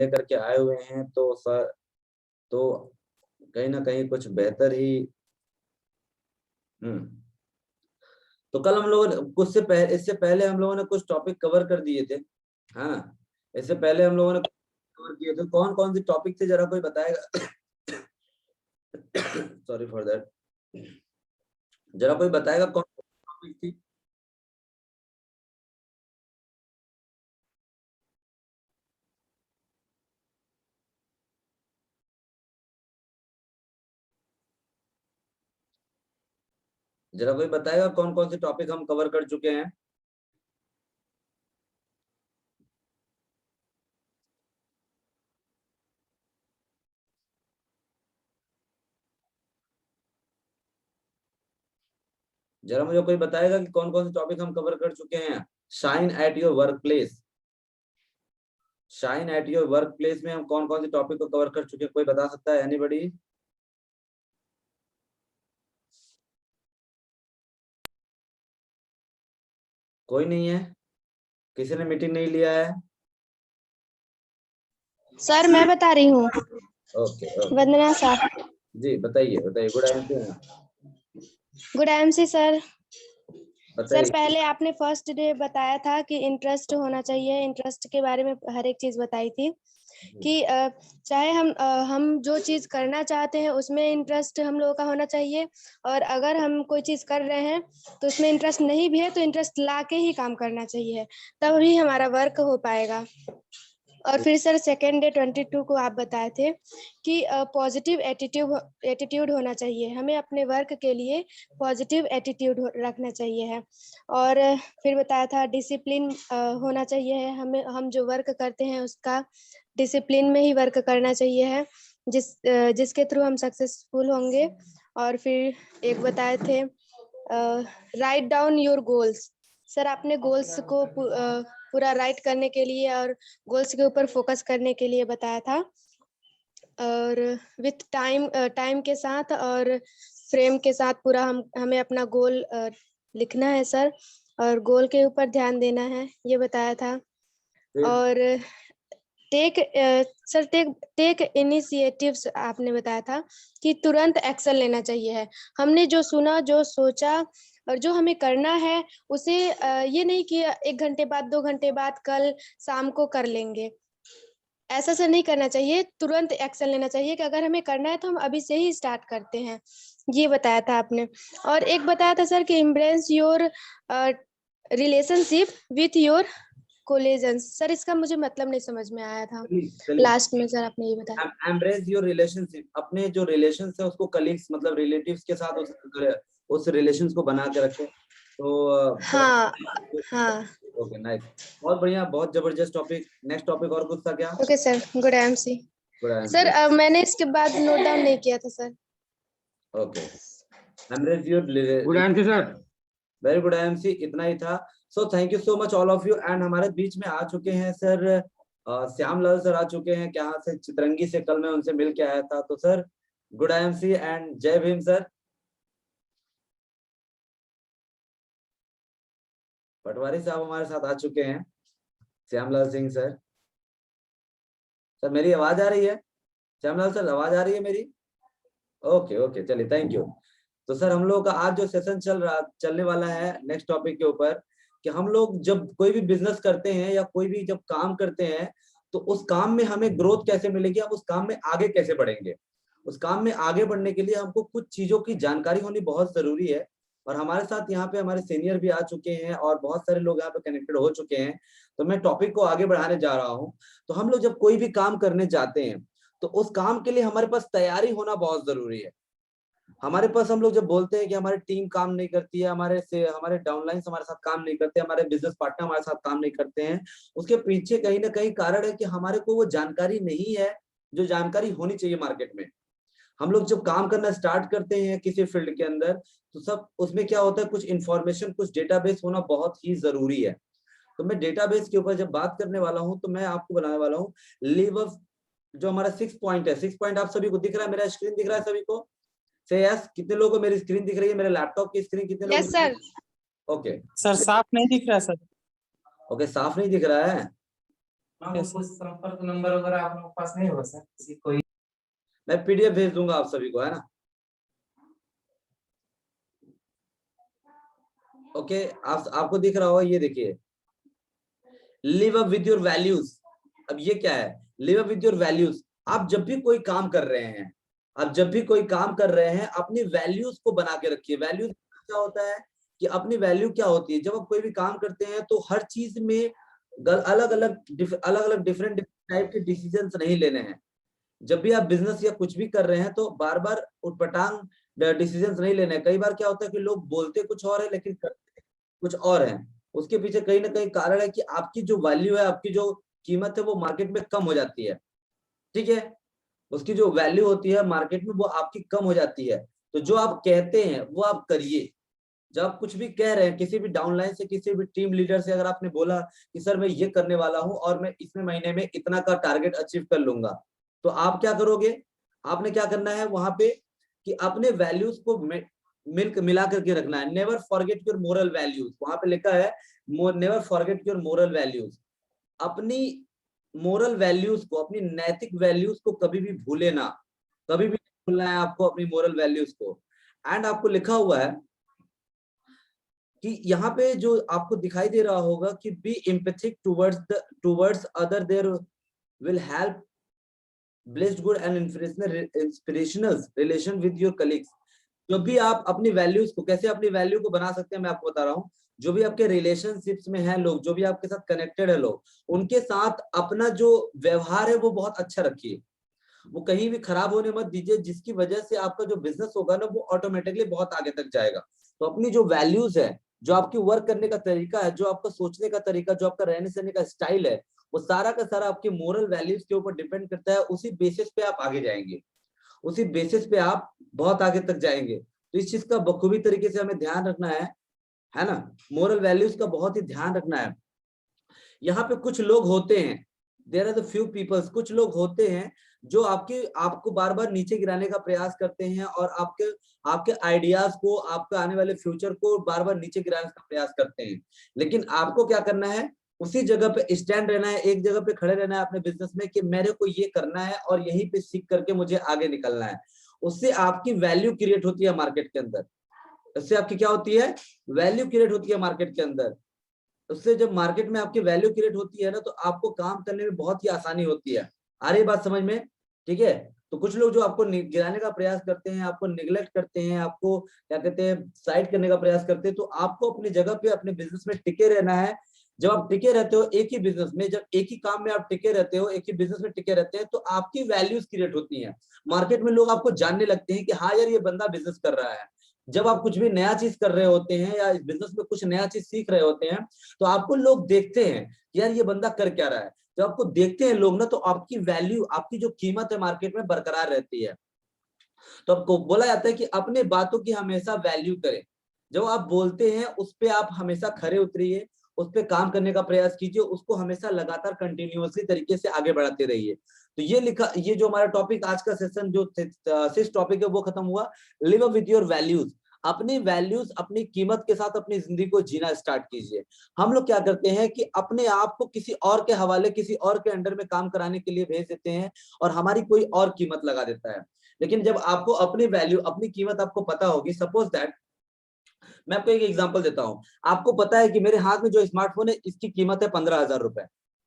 लेकर के आए हुए हैं, तो सर तो कहीं ना कहीं कुछ बेहतर ही। तो कल हम लोगों ने इससे पहले हम लोगों ने कुछ टॉपिक कवर कर दिए थे। हाँ, इससे पहले हम लोगों ने कवर किए थे। कौन कौन से टॉपिक थे, जरा कोई बताएगा? Sorry for that. जरा कोई बताएगा कौन कौन सी टॉपिक थी? जरा कोई बताएगा कौन कौन से टॉपिक हम कवर कर चुके हैं? जरा मुझे कोई बताएगा कि कौन कौन से टॉपिक हम कवर कर चुके हैं? Shine eight your work place. Shine eight your work place में हम कौन कौन से टॉपिक को कवर कर चुके हैं? कोई बता सकता है? एनीबॉडी? कोई नहीं है? किसी ने मीटिंग नहीं लिया है? सर मैं बता रही हूँ। ओके वंदना सर। जी बताइए बताइए। Good afternoon. Good MC sir. Sir बताइए। पहले आपने फर्स्ट डे बताया था कि इंटरेस्ट होना चाहिए, इंटरेस्ट के बारे में हर एक चीज बताई थी कि चाहे हम जो चीज करना चाहते हैं उसमें इंटरेस्ट हम लोगों का होना चाहिए, और अगर हम कोई चीज कर रहे हैं तो उसमें इंटरेस्ट नहीं भी है तो इंटरेस्ट ला के ही काम करना चाहिए, तभी हमारा वर्क हो पाएगा। और फिर सर सेकेंड डे 22 को आप बताए थे कि पॉजिटिव एटीट्यूड होना चाहिए, हमें अपने वर्क के लिए पॉजिटिव एटीट्यूड रखना चाहिए है। और फिर बताया था डिसिप्लिन होना चाहिए है, हम जो वर्क करते हैं उसका डिसिप्लिन में ही वर्क करना चाहिए है, जिसके थ्रू हम सक्सेसफुल होंगे। और फिर एक बताए थे write down your goals. Sir आपने गोल्स को पूरा राइट करने के लिए और गोल्स के ऊपर फोकस करने के लिए बताया था, और विथ टाइम के साथ और फ्रेम के साथ पूरा हमें अपना गोल लिखना है सर, और गोल के ऊपर ध्यान देना है, ये बताया था। और टेक इनिशिएटिव्स आपने बताया था कि तुरंत एक्शन लेना चाहिए है, हमने जो सुना जो सोचा और जो हमें करना है उसे ये नहीं कि 1 घंटे बाद 2 घंटे बाद कल शाम को कर लेंगे, ऐसा सर नहीं करना चाहिए, तुरंत एक्शन लेना चाहिए कि अगर हमें करना है तो हम अभी से ही स्टार्ट करते हैं, ये बताया था आपने। और एक बताया था सर कि embrace your relationship with your colleagues. Sir इसका मुझे मतलब नहीं समझ में आया था लास्ट में, सर आपने ये बताया। एम्ब्रेस योर रिलेशनशिप, अपने जो रिलेशन है उसको कलीग्स मतलब रिलेटिव्स के साथ उस रिलेशंस को बना के रखें। तो हाँ हाँ ओके नाइस, बहुत बढ़िया, बहुत जबरदस्त टॉपिक। नेक्स्ट टॉपिक और कुछ था क्या? Okay sir, good MC. Good sir मैंने इसके बाद नोट डाउन नहीं किया था sir. Okay, embrace your good MC sir. Very good MC, इतना ही था। So thank you so much all of you. And हमारे बीच में आ चुके हैं सर श्यामलाल सर आ चुके हैं, क्या से चितरंगी से, कल मैं उनसे मिल के आया था। तो सर गुड एमसी एंड जय भीम सर। पटवारी साहब हमारे साथ आ चुके हैं, श्यामलाल सिंह सर। सर मेरी आवाज आ रही है? श्यामलाल सर आवाज आ रही है मेरी? ओके ओके, चलिए थैंक यू। तो सर हम लोग का आज जो सेशन चलने वाला है नेक्स्ट टॉपिक के ऊपर, कि हम लोग जब कोई भी बिजनेस करते हैं या कोई भी जब काम करते हैं तो उस काम में हमें ग्रोथ कैसे मिलेगी, हम उस काम में आगे कैसे बढ़ेंगे। उस काम में आगे बढ़ने के लिए हमको कुछ चीजों की जानकारी होनी बहुत जरूरी है। और हमारे साथ यहाँ पे हमारे सीनियर भी आ चुके हैं और बहुत सारे लोग यहाँ पे कनेक्टेड हो चुके हैं। तो मैं टॉपिक को आगे बढ़ाने जा रहा हूँ। तो हम लोग जब कोई भी काम करने जाते हैं तो उस काम के लिए हमारे पास तैयारी होना बहुत जरूरी है। हमारे पास, हम लोग जब बोलते हैं कि हमारी टीम काम नहीं करती है, हमारे डाउनलाइंस हमारे साथ काम नहीं करते, हमारे बिजनेस पार्टनर हमारे साथ काम नहीं करते हैं, उसके पीछे कहीं ना कहीं कारण है कि हमारे को वो जानकारी नहीं है जो जानकारी होनी चाहिए मार्केट में। हम लोग जब काम करना स्टार्ट करते हैं किसी फील्ड के अंदर तो सब उसमें क्या होता है, कुछ इंफॉर्मेशन, कुछ डेटाबेस होना बहुत ही जरूरी है। तो मैं डेटाबेस के ऊपर जब बात करने वाला हूं तो मैं आपको बनाने वाला हूँ लीवर, जो हमारा 6 पॉइंट है। 6 पॉइंट आप सभी को दिख रहा है? मेरा स्क्रीन दिख रहा है सभी को? से यस, कितने लोगों को मेरी स्क्रीन दिख रही है? मेरे लैपटॉप की स्क्रीन कितने लोगों यस सर। ओके सर साफ नहीं दिख रहा सर। ओके, साफ नहीं दिख रहा है? कुछ संपर्क नंबर वगैरह आप लोगों के पास नहीं होगा सर, किसी कोई? मैं पीडीएफ भेज दूंगा आप सभी को, है ना। ओके, आपको दिख रहा होगा, ये देखिए, live up with your values. अब ये क्या है, live up with your values. आप जब भी कोई काम कर रहे हैं, आप जब भी कोई काम कर रहे हैं, अपनी वैल्यूज को बना के रखिए। वैल्यूज क्या होता है कि अपनी वैल्यू क्या होती है, जब आप कोई भी काम करते हैं तो हर चीज में अलग अलग डिफरेंट टाइप के डिसीजंस नहीं लेने हैं। जब भी आप बिजनेस या कुछ भी कर रहे हैं तो बार बार उटपटांग डिसीजंस नहीं लेने हैं। कई बार क्या होता है कि लोग बोलते कुछ और है लेकिन करते कुछ और है। उसके पीछे कहीं ना कहीं कारण है कि आपकी जो वैल्यू है, आपकी जो कीमत है, वो मार्केट में कम हो जाती है। ठीक है, उसकी जो वैल्यू होती है मार्केट में वो आपकी कम हो जाती है। तो जो आप कहते हैं वो आप करिए। जब आप कुछ भी कह रहे हैं, किसी भी डाउनलाइन से, किसी भी टीम लीडर से अगर आपने बोला कि सर मैं ये करने वाला हूं और मैं इतने महीने में इतना का टारगेट अचीव कर लूंगा, तो आप क्या करोगे, आपने क्या करना है वहां पे कि अपने वैल्यूज को मिला करके रखना है। Never forget your moral values, वहां पे लिखा है never forget your moral values. अपनी मोरल वैल्यूज को, अपनी नैतिक वैल्यूज को कभी भी भूले ना, कभी भी भूलना है आपको अपनी मोरल वैल्यूज को। एंड आपको लिखा हुआ है कि यहाँ पे जो आपको दिखाई दे रहा होगा कि be empathic towards other, there will help blessed good and inspirational relation with your colleagues. जो भी आप अपनी वैल्यूज को, कैसे अपनी वैल्यू को बना सकते हैं मैं आपको बता रहा हूँ। जो भी आपके रिलेशनशिप्स में है लोग, जो भी आपके साथ कनेक्टेड है लोग, उनके साथ अपना जो व्यवहार है वो बहुत अच्छा रखिए। वो कहीं भी खराब होने मत दीजिए, जिसकी वजह से आपका जो बिजनेस होगा ना वो ऑटोमेटिकली बहुत आगे तक जाएगा। तो अपनी जो वैल्यूज है, जो आपकी वर्क करने का तरीका है, जो आपका सोचने का तरीका, जो आपका रहने सहने का स्टाइल है, वो सारा का सारा आपके मोरल वैल्यूज के ऊपर डिपेंड करता है। उसी बेसिस पे आप आगे जाएंगे, उसी बेसिस पे आप बहुत आगे तक जाएंगे। तो इस चीज का बखूबी तरीके से हमें ध्यान रखना है ना। मोरल वैल्यूज का बहुत ही ध्यान रखना है। यहाँ पे कुछ लोग होते हैं, there are the few peoples, कुछ लोग होते हैं जो आपको बार बार नीचे गिराने का प्रयास करते हैं और आपके आइडियाज को, आपके आने वाले फ्यूचर को बार बार नीचे गिराने का प्रयास करते हैं। लेकिन आपको क्या करना है, उसी जगह पे स्टैंड रहना है, एक जगह पे खड़े रहना है अपने बिजनेस में कि मेरे को ये करना है और यहीं पे सीख करके मुझे आगे निकलना है। उससे आपकी वैल्यू क्रिएट होती है मार्केट के अंदर। उससे आपकी क्या होती है, वैल्यू क्रिएट होती है मार्केट के अंदर। उससे जब मार्केट में आपकी वैल्यू क्रिएट होती है ना, तो आपको काम करने में बहुत ही आसानी होती है। आ रही बात समझ में? ठीक है। तो कुछ लोग जो आपको गिराने का प्रयास करते हैं, आपको निगलेक्ट करते हैं, आपको क्या कहते हैं, साइड करने का प्रयास करते हैं, तो आपको अपनी जगह पे अपने बिजनेस में टिके रहना है। जब आप टिके रहते हो एक ही बिजनेस में, जब एक ही काम में आप टिके रहते हो, एक ही बिजनेस में टिके रहते हैं, तो आपकी वैल्यूज क्रिएट होती हैं। मार्केट में लोग आपको जानने लगते हैं कि हाँ यार ये बंदा बिजनेस कर रहा है। जब आप कुछ भी नया चीज कर रहे होते हैं या इस बिजनेस में कुछ नया चीज सीख रहे होते हैं, तो आपको लोग देखते हैं कि यार ये बंदा कर क्या रहा है। जब आपको देखते हैं लोग ना, तो आपकी वैल्यू, आपकी जो कीमत है मार्केट में बरकरार रहती है। तो आपको बोला जाता है कि अपने बातों की हमेशा वैल्यू करें। जब आप बोलते हैं उस पे आप हमेशा खरे उतरिए, उस पे काम करने का प्रयास कीजिए, उसको हमेशा लगातार कंटिन्यूअसली तरीके से आगे बढ़ाते रहिए। तो ये जो हमारा टॉपिक आज का सेशन जो 6 टॉपिक है वो खत्म हुआ। Live up with your values. अपनी वैल्यूज, अपनी कीमत के साथ अपनी जिंदगी को जीना स्टार्ट कीजिए। हम लोग क्या करते हैं कि अपने आप को किसी और के हवाले, किसी और के अंडर में काम कराने के लिए भेज देते हैं और हमारी कोई और कीमत लगा देता है। लेकिन जब आपको अपनी वैल्यू, अपनी कीमत आपको पता होगी, सपोज दैट मैं आपको एक एग्जांपल देता हूं। आपको पता है कि मेरे हाथ में जो स्मार्टफोन है इसकी कीमत है 15,000 रुपए।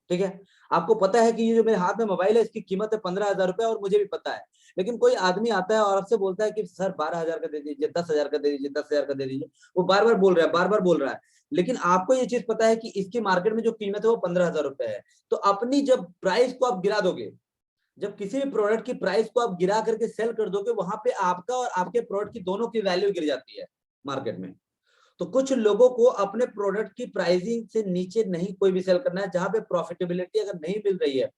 ठीक है, आपको पता है कि ये जो मेरे हाथ में मोबाइल है इसकी कीमत है 15,000 रुपए, और मुझे भी पता है। लेकिन कोई आदमी आता है और आपसे बोलता है कि सर 12,000 का दे दीजिए, 10,000 का दे दीजिए, 10,000 का दे दीजिए। वो बार बार बोल रहा है, बार बार बोल रहा है। लेकिन आपको ये चीज पता है कि इसकी मार्केट में जो कीमत है वो 15,000 रुपए है। तो अपनी जब प्राइस को आप गिरा दोगे, जब किसी भी प्रोडक्ट की प्राइस को आप गिरा करके सेल कर दोगे, वहां पे आपका और आपके प्रोडक्ट की दोनों की वैल्यू गिर जाती है मार्केट में। तो कुछ लोगों को अपने प्रोडक्ट की प्राइसिंग से नीचे नहीं कोई भी सेल करना है। जहां पे प्रॉफिटेबिलिटी अगर नहीं मिल रही है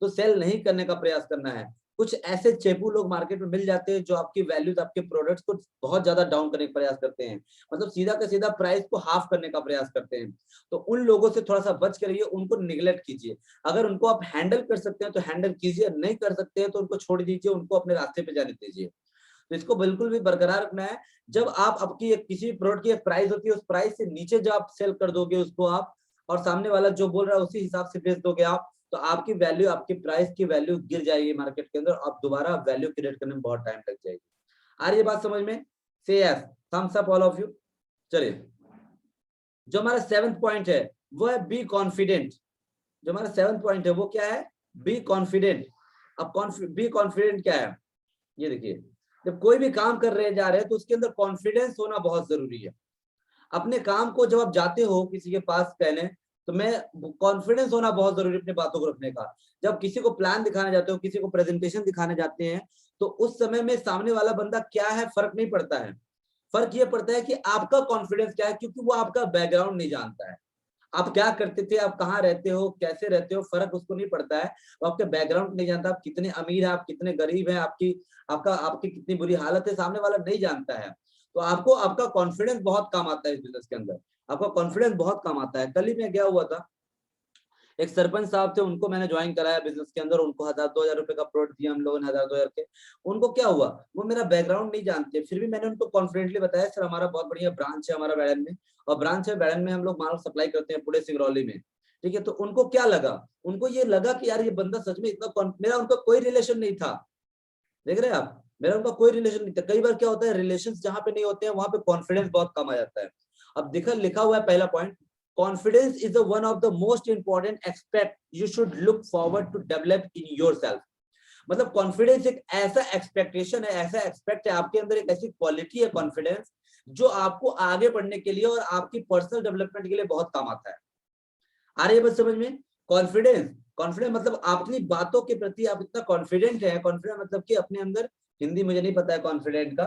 तो सेल नहीं करने का प्रयास करना है। कुछ ऐसे चेपू लोग मार्केट में मिल जाते हैं जो आपकी वैल्यूज, आपके प्रोडक्ट्स को बहुत ज्यादा डाउन करने का प्रयास करते हैं, मतलब सीधा का सीधा प्राइस को हाफ करने का प्रयास करते हैं। तो उन लोगों से थोड़ा सा बच करिए, उनको निगलेक्ट कीजिए। अगर उनको आप हैंडल कर सकते हैं तो हैंडल कीजिए, नहीं कर सकते हैं तो उनको छोड़ दीजिए, उनको अपने रास्ते पे जाने दीजिए। तो इसको बिल्कुल भी बरकरार रखना है। जब आप आपकी किसी भी प्रोडक्ट की एक प्राइस होती है, उस प्राइस से नीचे जब आप सेल कर दोगे उसको आप, और सामने वाला जो बोल रहा है उसी हिसाब से बेच दोगे आप, तो तो आपकी वैल्यू, आपकी प्राइस की वैल्यू गिर जाएगी मार्केट के अंदर, आप दोबारा वैल्यू क्रिएट करने में बहुत टाइम लग जाएगी। आ रही है बात समझ में? Say yes, thumbs up all of you. चलिए, जो हमारा 7th पॉइंट है वो है बी कॉन्फिडेंट। जो हमारा 7th पॉइंट है वो क्या है? Be confident. अब बी कॉन्फिडेंट क्या है? ये देखिए, जब कोई भी काम कर रहे जा रहे हैं तो उसके अंदर कॉन्फिडेंस होना बहुत जरूरी है। अपने काम को जब आप जाते हो किसी के पास कहने, तो मैं कॉन्फिडेंस होना बहुत जरूरी है अपनी बातों को रखने का। जब किसी को प्लान दिखाने जाते हो, किसी को प्रेजेंटेशन दिखाने जाते हैं, तो उस समय में सामने वाला बंदा क्या है फर्क नहीं पड़ता है। फर्क ये पड़ता है कि आपका कॉन्फिडेंस क्या है, क्योंकि वो आपका बैकग्राउंड नहीं जानता है। आप क्या करते थे, आप कहाँ रहते हो, कैसे रहते हो, फर्क उसको नहीं पड़ता है। वो आपके बैकग्राउंड नहीं जानता, आप कितने अमीर हैं, आप कितने गरीब हैं, आपकी कितनी बुरी हालत है, सामने वाला नहीं जानता है। तो आपको आपका कॉन्फिडेंस बहुत काम आता है इस बिजनेस के अंदर, आपका कॉन्फिडेंस बहुत काम आता है। कल ही मैं गया हुआ था, एक सरपंच साहब थे, उनको मैंने ज्वाइन कराया बिजनेस के अंदर, उनको 1000-2000 रुपए का प्रोडक्ट दिया हम लोगों ने, 1000-2000 के। उनको क्या हुआ, वो मेरा बैकग्राउंड नहीं जानते, फिर भी मैंने उनको कॉन्फिडेंटली बताया, सर हमारा बहुत बढ़िया ब्रांच है हमारा बैडन में, और ब्रांच है बैडन में, हम लोग माल सप्लाई करते हैं पूरे सिंगरौली में, ठीक है। तो उनको क्या लगा, उनको ये लगा कि यार ये बंदा सच में इतना, मेरा उनका कोई रिलेशन नहीं था, देख रहे हैं आप, मेरा उनका कोई रिलेशन नहीं था। कई बार क्या होता है, रिलेशन जहां पे नहीं होते हैं वहां पे कॉन्फिडेंस बहुत कम आ जाता है। अब देखा, लिखा हुआ है पहला point, confidence is the one of the most important aspect you should look forward to develop in yourself. मतलब कॉन्फिडेंस एक ऐसा एक्सपेक्टेशन है, ऐसा एक्सपेक्ट है आपके अंदर, एक ऐसी क्वालिटी है कॉन्फिडेंस, जो आपको आगे बढ़ने के लिए और आपकी पर्सनल डेवलपमेंट के लिए बहुत काम आता है। आ रही है बात समझ में? कॉन्फिडेंस, कॉन्फिडेंस मतलब आप अपनी बातों के प्रति आप इतना कॉन्फिडेंट है। कॉन्फिडेंट मतलब कि अपने अंदर, हिंदी मुझे नहीं पता है कॉन्फिडेंट का,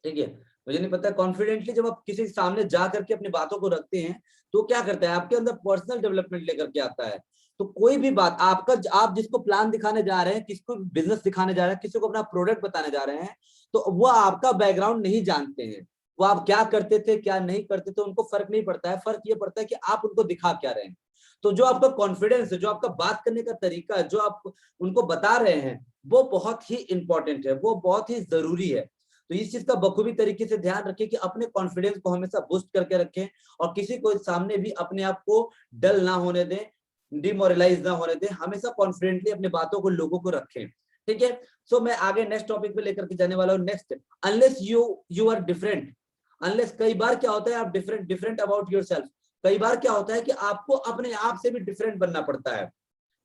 ठीक है, मुझे नहीं पता। कॉन्फिडेंटली जब आप किसी के सामने जा करके अपनी बातों को रखते हैं, तो क्या करता है, आपके अंदर पर्सनल डेवलपमेंट लेकर के आता है। तो कोई भी बात आपका, आप जिसको प्लान दिखाने जा रहे हैं, किसको बिजनेस दिखाने जा रहे हैं, किसी को अपना प्रोडक्ट बताने जा रहे हैं, तो वो आपका बैकग्राउंड नहीं जानते हैं, वो आप क्या करते थे क्या नहीं करते थे उनको फर्क नहीं पड़ता है। फर्क ये पड़ता है कि आप उनको दिखा क्या रहे हैं। तो जो आपका कॉन्फिडेंस है, जो आपका बात करने का तरीका है, जो आप उनको बता रहे हैं, वो बहुत ही इंपॉर्टेंट है, वो बहुत ही जरूरी है। तो इस चीज का बखूबी तरीके से ध्यान रखें कि अपने कॉन्फिडेंस को हमेशा बूस्ट करके रखें, और किसी को सामने भी अपने आप को डल ना होने दें, डिमोरलाइज ना होने दें, हमेशा कॉन्फिडेंटली अपनी बातों को, लोगों को रखें, ठीक है। सो मैं आगे नेक्स्ट टॉपिक पे लेकर के जाने वाला हूँ। Next, unless you are different, unless, कई बार क्या होता है आप डिफरेंट अबाउट योरसेल्फ, कई बार क्या होता है कि आपको अपने आप से भी डिफरेंट बनना पड़ता है।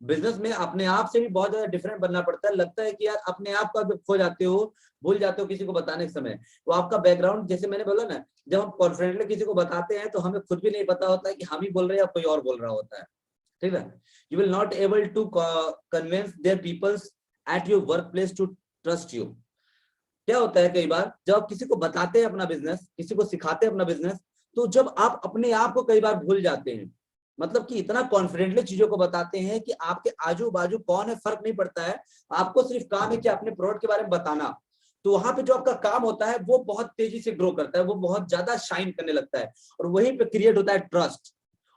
बिजनेस में अपने आप से भी बहुत ज्यादा डिफरेंट बनना पड़ता है। लगता है कि यार अपने आप का खो जाते हो, भूल जाते हो किसी को बताने के समय। तो आपका बैकग्राउंड, जैसे मैंने बोला ना, जब हम कॉन्फिडेंटली किसी को बताते हैं तो हमें खुद भी नहीं पता होता है कि हम ही बोल रहे हैं या कोई और बोल रहा होता है, ठीक है। You will not able to convince their people at your work place to trust you. क्या होता है, कई बार जब आप किसी को बताते हैं अपना बिजनेस, किसी को सिखाते हैं अपना बिजनेस, तो जब आप अपने आप को कई बार भूल जाते हैं, मतलब कि इतना कॉन्फिडेंटली चीजों को बताते हैं कि आपके आजू बाजू कौन है फर्क नहीं पड़ता है, आपको सिर्फ काम है कि अपने प्रोडक्ट के बारे में बताना। तो वहां पे जो आपका काम होता है वो बहुत तेजी से ग्रो करता है, वो बहुत ज्यादा शाइन करने लगता है, और वहीं पे क्रिएट होता है ट्रस्ट,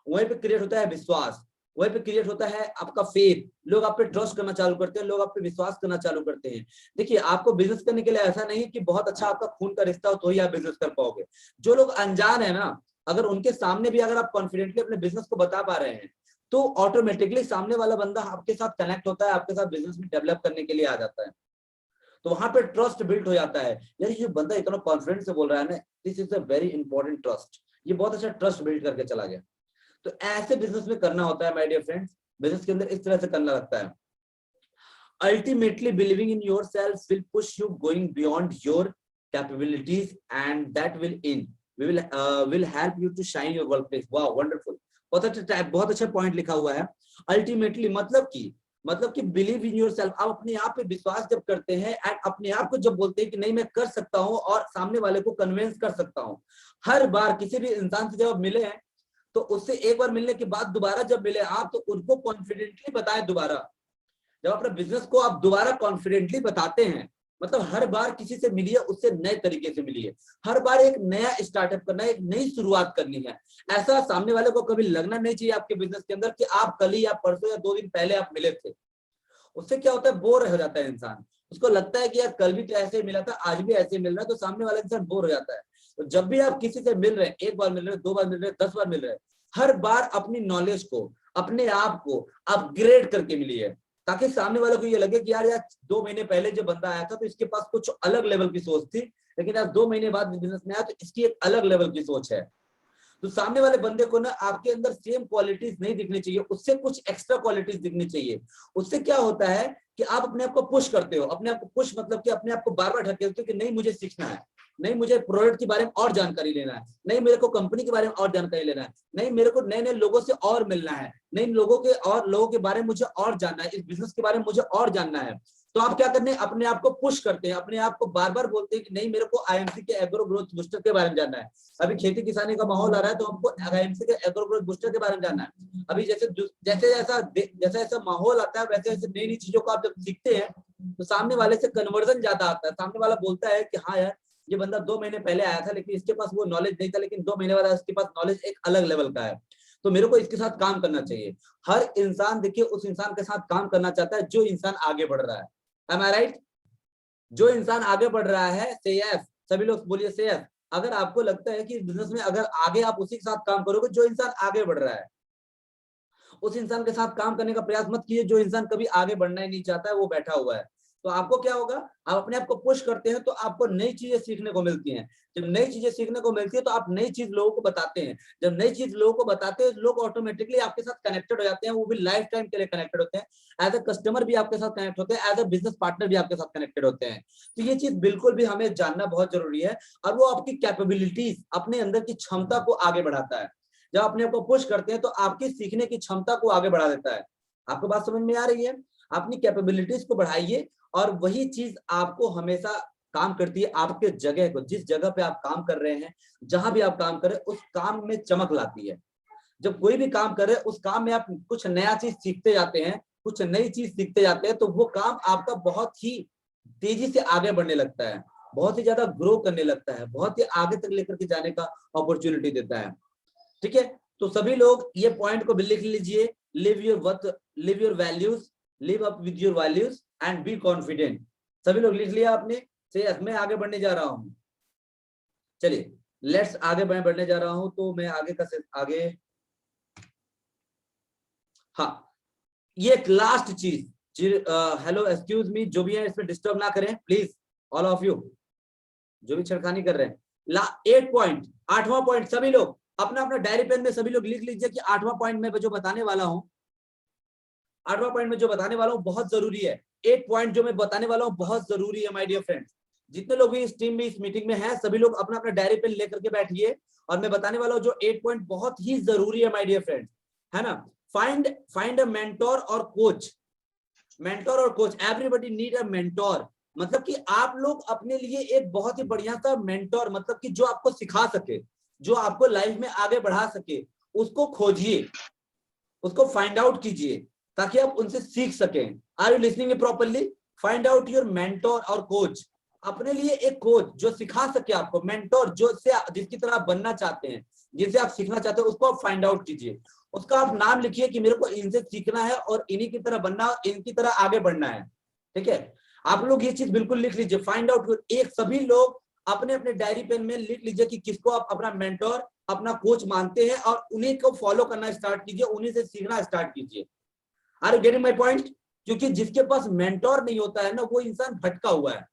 वहीं पे क्रिएट होता है विश्वास, वहीं पे क्रिएट होता है आपका फेथ। लोग आप पे ट्रस्ट करना चालू करते हैं, लोग आप पे विश्वास करना चालू करते हैं। देखिए, आपको बिजनेस करने के लिए ऐसा नहीं है कि बहुत अच्छा आपका खून का रिश्ता हो तो ही आप बिजनेस कर पाओगे। जो लोग अनजान है ना, अगर उनके सामने भी अगर आप कॉन्फिडेंटली अपने बिजनेस को बता पा रहे हैं, तो ऑटोमेटिकली सामने वाला बंदा आपके साथ कनेक्ट होता है, आपके साथ बिजनेस में डेवलप करने के लिए आ जाता है। तो वहां पे ट्रस्ट बिल्ड हो जाता है, यार ये बंदा इतना कॉन्फिडेंस से बोल रहा है ना, this is a very important trust, ये बहुत अच्छा ट्रस्ट बिल्ड करके चला गया। तो ऐसे बिजनेस में करना होता है माय डियर फ्रेंड्स, बिजनेस के अंदर इस तरह से करना लगता है। Ultimately, believing in yourself will push you going beyond your capabilities, and that will help you to shine your workplace. Wow, wonderful. बहुत अच्छा पॉइंट लिखा हुआ है। अल्टीमेटली मतलब कि बिलीव इन योर सेल्फ, आप अपने आप पे विश्वास जब करते हैं एंड अपने आप को जब बोलते हैं कि नहीं मैं कर सकता हूं, और सामने वाले को कन्विंस कर सकता हूं। हर बार किसी भी इंसान से जब आप मिले हैं, तो उससे एक बार मिलने के बाद दोबारा जब मिले आप, तो उनको कॉन्फिडेंटली बताएं दोबारा। जब अपने बिजनेस को आप दोबारा कॉन्फिडेंटली बताते हैं, मतलब हर बार किसी से मिलिए, उससे नए तरीके से मिलिए, हर बार एक नया स्टार्टअप करना है, एक नई शुरुआत करनी है। ऐसा सामने वाले को कभी लगना नहीं चाहिए आपके बिजनेस के अंदर कि आप कल ही या परसों या 2 दिन पहले आप मिले थे। उससे क्या होता है, बोर हो जाता है इंसान, उसको लगता है कि यार कल भी तो ऐसे ही मिला था, आज भी ऐसे ही मिल रहा है, तो सामने वाला इंसान बोर हो जाता है। तो जब भी आप किसी से मिल रहे हैं, 1 बार मिल रहे हैं, 2 बार मिल रहे हैं, 10 बार मिल रहे हैं, हर बार अपनी नॉलेज को, अपने आप को अपग्रेड करके मिली है, ताकि सामने वाले को ये लगे कि यार 2 महीने पहले जो बंदा आया था तो इसके पास कुछ अलग लेवल की सोच थी, लेकिन आज 2 महीने बाद बिजनेस में आया तो इसकी एक अलग लेवल की सोच है। तो सामने वाले बंदे को ना आपके अंदर सेम क्वालिटीज नहीं दिखनी चाहिए, उससे कुछ एक्स्ट्रा क्वालिटीज दिखनी चाहिए। उससे क्या होता है कि आप अपने आप को पुश करते हो, अपने आप को पुश मतलब कि अपने आप को बार बार ढकेलते हो कि नहीं मुझे सीखना है, नहीं मुझे प्रोडक्ट के बारे में और जानकारी लेना है, नहीं मेरे को कंपनी के बारे में और जानकारी लेना है, नहीं मेरे को नए नए लोगों से और मिलना है, नहीं लोगों के बारे में मुझे और जानना है, इस बिजनेस के बारे में मुझे और जानना है। तो आप क्या करते हैं, अपने आप को पुश करते हैं, अपने आप को बार बार बोलते हैं कि नहीं मेरे को आईएमसी के एग्रो ग्रोथ बूस्टर के बारे में जानना है। अभी खेती किसानी का माहौल आ रहा है तो हमको आईएमसी के एग्रो ग्रोथ बूस्टर के बारे में जानना है। अभी जैसा माहौल आता है वैसे वैसे नई नई चीजों को आप जब सीखते हैं तो सामने वाले से कन्वर्जन ज्यादा आता है। सामने वाला बोलता है कि हाँ यार ये बंदा 2 महीने पहले आया था लेकिन इसके पास वो नॉलेज नहीं था, लेकिन 2 महीने बाद इसके पास नॉलेज एक अलग लेवल का है, तो मेरे को इसके साथ काम करना चाहिए। हर इंसान देखिए उस इंसान के साथ काम करना चाहता है जो इंसान आगे बढ़ रहा है। Am I right? जो इंसान आगे बढ़ रहा है, से यस, सभी लोग बोलिए से यस। अगर आपको लगता है कि इस बिजनेस में अगर आगे आप उसी के साथ काम करोगे जो इंसान आगे बढ़ रहा है, उस इंसान के साथ काम करने का प्रयास मत कीजिए जो इंसान कभी आगे बढ़ना ही नहीं चाहता है, वो बैठा हुआ है। तो आपको क्या होगा, आप अपने आप को पुश करते हैं तो आपको नई चीजें सीखने को मिलती हैं। जब नई चीजें सीखने को मिलती है तो आप नई चीज लोगों को बताते हैं। जब नई चीज लोगों को बताते हैं लोग ऑटोमेटिकली आपके साथ कनेक्टेड हो जाते हैं, वो भी लाइफ टाइम के लिए कनेक्टेड होते हैं। एज अ कस्टमर भी आपके साथ कनेक्ट होते हैं, एज अ बिजनेस पार्टनर भी आपके साथ कनेक्टेड होते हैं। तो ये चीज बिल्कुल भी हमें जानना बहुत जरूरी है, और वो आपकी कैपेबिलिटीज, अपने अंदर की क्षमता को आगे बढ़ाता है। जब अपने आप को पुश करते हैं तो आपकी सीखने की क्षमता को आगे बढ़ा देता है। आपको बात समझ में आ रही है? अपनी कैपेबिलिटीज को बढ़ाइए और वही चीज आपको हमेशा काम करती है। आपके जगह को, जिस जगह पे आप काम कर रहे हैं, जहां भी आप काम कर रहे हैं, उस काम में चमक लाती है। जब कोई भी काम कर रहे हैं उस काम में आप कुछ नया चीज सीखते जाते हैं, कुछ नई चीज सीखते जाते हैं, तो वो काम आपका बहुत ही तेजी से आगे बढ़ने लगता है, बहुत ही ज्यादा ग्रो करने लगता है, बहुत ही आगे तक लेकर के जाने का अपॉर्चुनिटी देता है। ठीक है, तो सभी लोग ये पॉइंट को लिख लीजिए। Live your worth, live your values, live up with your values and be confident. सभी लोग लिख लिया आपने? से मैं आगे बढ़ने जा रहा हूं। चलिए लेट्स आगे बढ़ने जा रहा हूं, तो मैं आगे हाँ, ये एक लास्ट चीज, हेलो एक्सक्यूज मी, जो भी है इसमें डिस्टर्ब ना करें प्लीज, ऑल ऑफ यू जो भी छेड़खानी कर रहे हैं। 8 पॉइंट, 8वां पॉइंट, सभी लोग अपना अपना डायरी पेन में सभी लोग लिख लीजिए कि 8वां पॉइंट में जो बताने वाला हूं, 8वां पॉइंट में जो बताने वाला हूं बहुत जरूरी है। 8 पॉइंट जो मैं बताने वाला हूं बहुत जरूरी है माय डियर फ्रेंड्स। जितने लोग भी इस टीम में, इस मीटिंग में हैं, सभी लोग अपना अपना डायरी पेन लेकर के बैठिए, और मैं बताने वाला हूं जो 8 पॉइंट बहुत ही जरूरी है माय डियर फ्रेंड्स, है ना। फाइंड अ मेंटोर और कोच। मेंटोर और coach, everybody need a mentor. मतलब कि आप लोग अपने लिए एक बहुत ही बढ़िया सा मेंटोर, मतलब कि जो आपको सिखा सके, जो आपको लाइफ में आगे बढ़ा सके, उसको खोजिए, उसको फाइंड आउट कीजिए ताकि आप उनसे सीख सकें। Are you listening properly? Find out your mentor और कोच। अपने लिए एक कोच जो सिखा सके आपको, मेंटोर जिसकी तरह आप बनना चाहते हैं, जिनसे आप सीखना चाहते हैं, उसको आप फाइंड आउट कीजिए। उसका आप नाम लिखिए कि मेरे को इनसे सीखना है और इन्हीं की तरह बनना, इनकी तरह आगे बढ़ना है। ठीक है, आप लोग ये चीज बिल्कुल लिख लीजिए। फाइंड आउट, एक सभी लोग अपने अपने डायरी पेन में लिख लीजिए कि किसको आप अपना मेंटोर, अपना कोच मानते हैं, और उन्हीं को फॉलो करना स्टार्ट कीजिए, उन्हीं से सीखना स्टार्ट कीजिए। Are you getting my point? क्योंकि जिसके पास मेंटोर नहीं होता है ना, वो इंसान भटका हुआ है,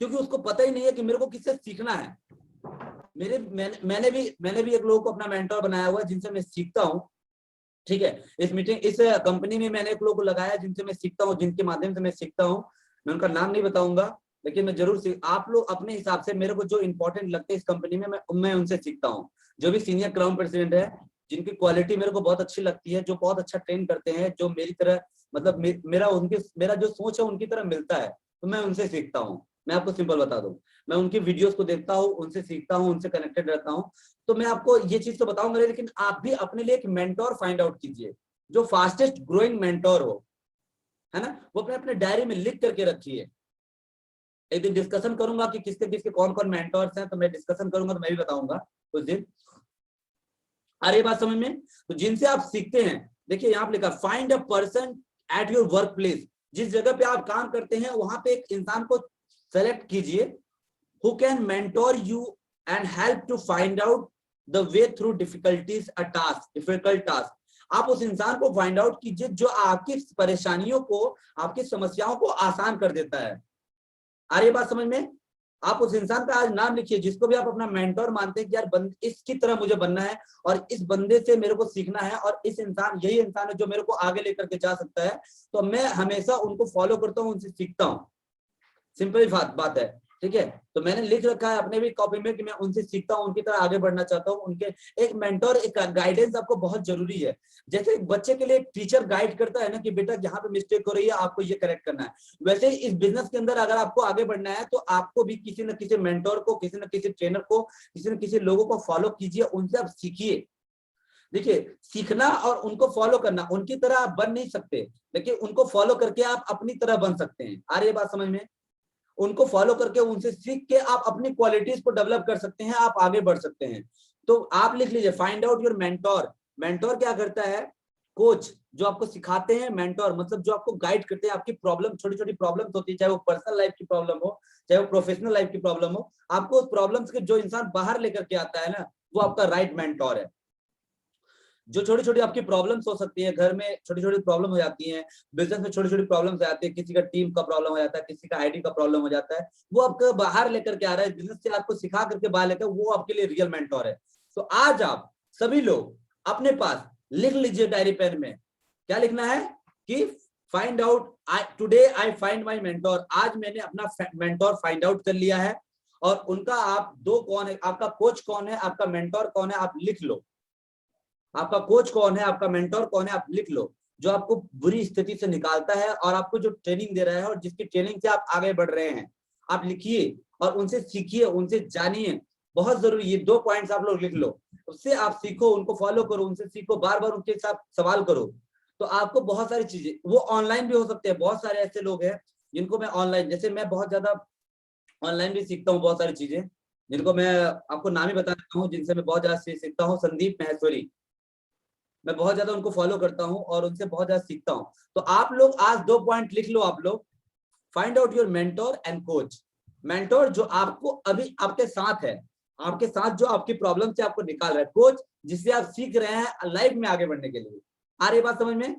क्योंकि उसको पता ही नहीं है कि मेरे को किससे सीखना है। मैंने भी एक लोगों को अपना मेंटोर बनाया हुआ है जिनसे मैं सीखता हूँ। ठीक है, इस कंपनी में मैंने एक लोगों को लगाया जिनसे मैं सीखता हूँ, जिनके माध्यम से मैं सीखता हूँ। मैं उनका नाम नहीं बताऊंगा, लेकिन मैं जरूर आप लोग अपने हिसाब से मेरे को जो इंपॉर्टेंट लगते हैं इस कंपनी में, मैं उनसे सीखता हूँ। जो भी सीनियर क्राउन प्रेसिडेंट है, जिनकी क्वालिटी मेरे को बहुत अच्छी लगती है, जो बहुत अच्छा ट्रेन करते हैं, जो मेरी तरह, मतलब मेरा जो सोच है उनकी तरह मिलता है, तो मैं उनसे सीखता हूँ। मैं आपको सिंपल बता दूं, मैं उनकी वीडियोस को देखता हूँ, उनसे सीखता हूँ, उनसे कनेक्टेड रहता हूँ। तो मैं आपको ये चीज तो बताऊंगा, लेकिन आप भी अपने लिए एक मेंटोर फाइंड आउट कीजिए, जो फास्टेस्ट ग्रोइंग मेंटोर हो, है ना। वो अपने अपने डायरी में लिख करके रखिए। एक दिन डिस्कशन करूंगा कि किसके किसके कौन कौन मेंटोर्स हैं, तो मैं डिस्कशन करूंगा, तो मैं भी बताऊंगा उस दिन। आ रही बात समझ में? तो जिनसे आप सीखते हैं, देखिए यहाँ पे लिखा, find a person at your work place. जिस जगह पे आप काम करते हैं वहां पे एक इंसान को सेलेक्ट कीजिए, who can mentor you and help to find out the way through difficult task। आप उस इंसान को फाइंड आउट कीजिए जो आपकी परेशानियों को, आपकी समस्याओं को आसान कर देता है। आ रही बात समझ में? आप उस इंसान का आज नाम लिखिए जिसको भी आप अपना मेंटोर मानते हैं कि यार इसकी तरह मुझे बनना है और इस बंदे से मेरे को सीखना है और इस इंसान, यही इंसान है जो मेरे को आगे लेकर के जा सकता है, तो मैं हमेशा उनको फॉलो करता हूँ, उनसे सीखता हूँ। सिंपल बात है, ठीक है। तो मैंने लिख रखा है अपने भी कॉपी में कि मैं उनसे सीखता हूँ, उनकी तरह आगे बढ़ना चाहता हूँ। उनके एक मेंटोर, एक गाइडेंस आपको बहुत जरूरी है। जैसे एक बच्चे के लिए एक टीचर गाइड करता है ना कि बेटा यहाँ पे मिस्टेक हो रही है, आपको ये करेक्ट करना है, वैसे ही इस बिजनेस के अंदर अगर आपको आगे बढ़ना है तो आपको भी किसी न किसी मेंटोर को, किसी न किसी ट्रेनर को, किसी न किसी लोगों को फॉलो कीजिए, उनसे आप सीखिए। देखिए, सीखना और उनको फॉलो करना, उनकी तरह आप बन नहीं सकते, लेकिन उनको फॉलो करके आप अपनी तरह बन सकते हैं। आ रही है बात समझ में? उनको फॉलो करके, उनसे सीख के आप अपनी क्वालिटीज को डेवलप कर सकते हैं, आप आगे बढ़ सकते हैं। तो आप लिख लीजिए, find out your mentor. Mentor क्या करता है? कोच, जो आपको सिखाते हैं। मेंटोर मतलब जो आपको गाइड करते हैं। आपकी प्रॉब्लम, छोटी छोटी प्रॉब्लम्स होती है, चाहे वो पर्सनल लाइफ की प्रॉब्लम हो, चाहे वो प्रोफेशनल लाइफ की प्रॉब्लम हो, आपको उस प्रॉब्लम्स के जो इंसान बाहर लेकर के आता है ना, वो आपका राइट मेंटोर है। जो छोटी छोटी आपकी प्रॉब्लम्स हो सकती है, घर में छोटी छोटी प्रॉब्लम हो जाती हैं, बिजनेस में छोटी छोटी प्रॉब्लम्स हो जाती है, किसी का टीम का प्रॉब्लम हो जाता है, किसी का आईडी का प्रॉब्लम हो जाता है, वो आपको बाहर लेकर के आ रहा है, बिजनेस से आपको सिखा करके बाहर लेकर, वो आपके लिए रियल मेंटोर है। तो आज आप सभी लोग अपने पास लिख लीजिए डायरी पेन में, क्या लिखना है कि find out, today I find my mentor. आज मैंने अपना मेंटोर फाइंड आउट कर लिया है। और उनका आप दो कौन है, आपका कोच कौन है, आपका मेंटोर कौन है, आप लिख लो। आपका कोच कौन है, आपका मेंटोर कौन है, आप लिख लो। जो आपको बुरी स्थिति से निकालता है और आपको जो ट्रेनिंग दे रहा है और जिसकी ट्रेनिंग से आप आगे बढ़ रहे हैं, आप लिखिए और उनसे सीखिए, उनसे जानिए। बहुत जरूरी, ये 2 पॉइंट्स आप लोग लिख लो। उससे आप सीखो, उनको फॉलो करो, उनसे सीखो, बार बार उनके साथ सवाल करो। तो आपको बहुत सारी चीजें, वो ऑनलाइन भी हो सकते हैं। बहुत सारे ऐसे लोग हैं जिनको मैं ऑनलाइन, जैसे मैं बहुत ज्यादा ऑनलाइन भी सीखता हूँ बहुत सारी चीजें, जिनको मैं आपको नाम ही बता देता हूँ, जिनसे मैं बहुत ज्यादा सीखता हूँ। संदीप महेश्वरी, मैं बहुत ज्यादा उनको फॉलो करता हूँ और उनसे बहुत ज्यादा सीखता हूँ। तो आप लोग आज 2 पॉइंट लिख लो आप लोग। Find out your mentor and coach. Mentor जो आपको अभी आपके साथ है, आपके साथ जो आपकी प्रॉब्लम से आपको निकाल रहा है। कोच जिससे आप सीख रहे हैं लाइफ में आगे बढ़ने के लिए। आ रही बात समझ में?